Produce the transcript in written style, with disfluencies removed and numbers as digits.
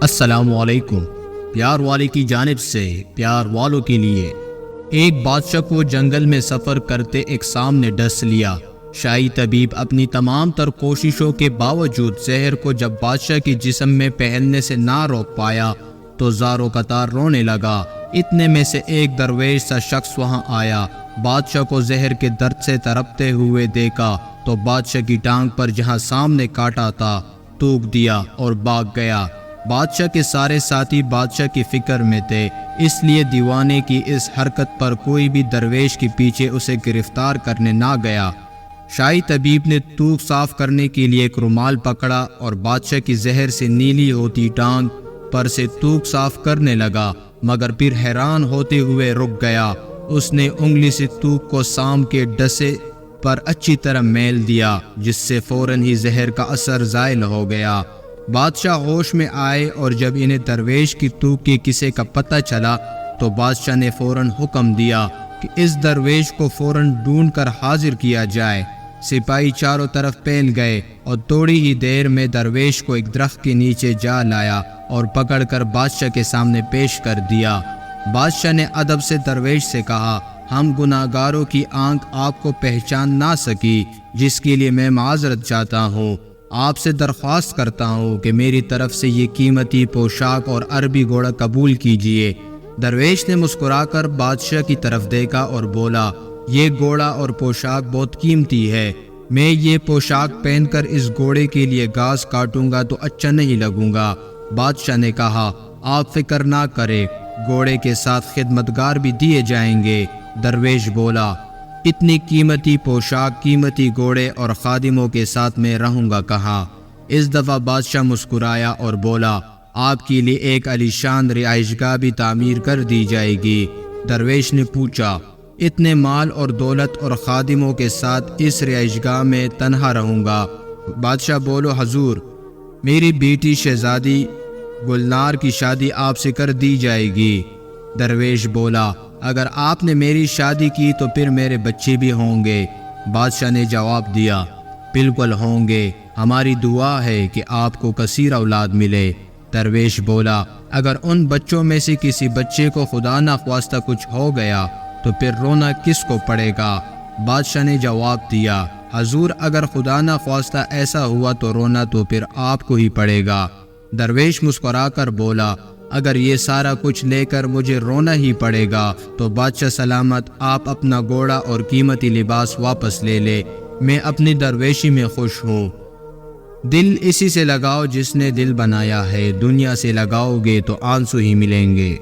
السلام علیکم۔ پیار والے کی جانب سے پیار والوں کے لیے۔ ایک بادشاہ کو جنگل میں سفر کرتے ایک سانپ نے ڈس لیا۔ شاہی طبیب اپنی تمام تر کوششوں کے باوجود زہر کو جب بادشاہ کے جسم میں پھیلنے سے نہ روک پایا تو زاروں قطار رونے لگا۔ اتنے میں سے ایک درویش سا شخص وہاں آیا۔ بادشاہ کو زہر کے درد سے تڑپتے ہوئے دیکھا تو بادشاہ کی ٹانگ پر جہاں سانپ نے کاٹا تھا تھوک دیا اور بھاگ گیا۔ بادشاہ کے سارے ساتھی بادشاہ کی فکر میں تھے، اس لیے دیوانے کی اس حرکت پر کوئی بھی درویش کے پیچھے اسے گرفتار کرنے نہ گیا۔ شاہی طبیب نے تھوک صاف کرنے کے لیے ایک رومال پکڑا اور بادشاہ کی زہر سے نیلی ہوتی ٹانگ پر سے تھوک صاف کرنے لگا، مگر پھر حیران ہوتے ہوئے رک گیا۔ اس نے انگلی سے تھوک کو سانپ کے ڈسے پر اچھی طرح میل دیا، جس سے فوراً ہی زہر کا اثر زائل ہو گیا۔ بادشاہ ہوش میں آئے اور جب انہیں درویش کی تھوک کے قصے کا پتہ چلا تو بادشاہ نے فوراً حکم دیا کہ اس درویش کو فوراً ڈھونڈ کر حاضر کیا جائے۔ سپاہی چاروں طرف پھیل گئے اور تھوڑی ہی دیر میں درویش کو ایک درخت کے نیچے جا لایا اور پکڑ کر بادشاہ کے سامنے پیش کر دیا۔ بادشاہ نے ادب سے درویش سے کہا، ہم گناہ گاروں کی آنکھ آپ کو پہچان نہ سکی، جس کے لیے میں معذرت چاہتا ہوں۔ آپ سے درخواست کرتا ہوں کہ میری طرف سے یہ قیمتی پوشاک اور عربی گھوڑا قبول کیجیے۔ درویش نے مسکرا کر بادشاہ کی طرف دیکھا اور بولا، یہ گھوڑا اور پوشاک بہت قیمتی ہے۔ میں یہ پوشاک پہن کر اس گھوڑے کے لیے گھاس کاٹوں گا تو اچھا نہیں لگوں گا۔ بادشاہ نے کہا، آپ فکر نہ کریں، گھوڑے کے ساتھ خدمتگار بھی دیے جائیں گے۔ درویش بولا، اتنی قیمتی پوشاک، قیمتی گھوڑے اور خادموں کے ساتھ میں رہوں گا کہاں؟ اس دفعہ بادشاہ مسکرایا اور بولا، آپ کے لیے ایک عالیشان رہائش گاہ بھی تعمیر کر دی جائے گی۔ درویش نے پوچھا، اتنے مال اور دولت اور خادموں کے ساتھ اس رہائش گاہ میں تنہا رہوں گا؟ بادشاہ بولو، حضور، میری بیٹی شہزادی گلنار کی شادی آپ سے کر دی جائے گی۔ درویش بولا، اگر آپ نے میری شادی کی تو پھر میرے بچے بھی ہوں گے؟ بادشاہ نے جواب دیا، بالکل ہوں گے، ہماری دعا ہے کہ آپ کو کثیر اولاد ملے۔ درویش بولا، اگر ان بچوں میں سے کسی بچے کو خدا نخواستہ کچھ ہو گیا تو پھر رونا کس کو پڑے گا؟ بادشاہ نے جواب دیا، حضور، اگر خدا نخواستہ ایسا ہوا تو رونا تو پھر آپ کو ہی پڑے گا۔ درویش مسکرا کر بولا، اگر یہ سارا کچھ لے کر مجھے رونا ہی پڑے گا تو بادشاہ سلامت، آپ اپنا گھوڑا اور قیمتی لباس واپس لے لے، میں اپنی درویشی میں خوش ہوں۔ دل اسی سے لگاؤ جس نے دل بنایا ہے، دنیا سے لگاؤ گے تو آنسو ہی ملیں گے۔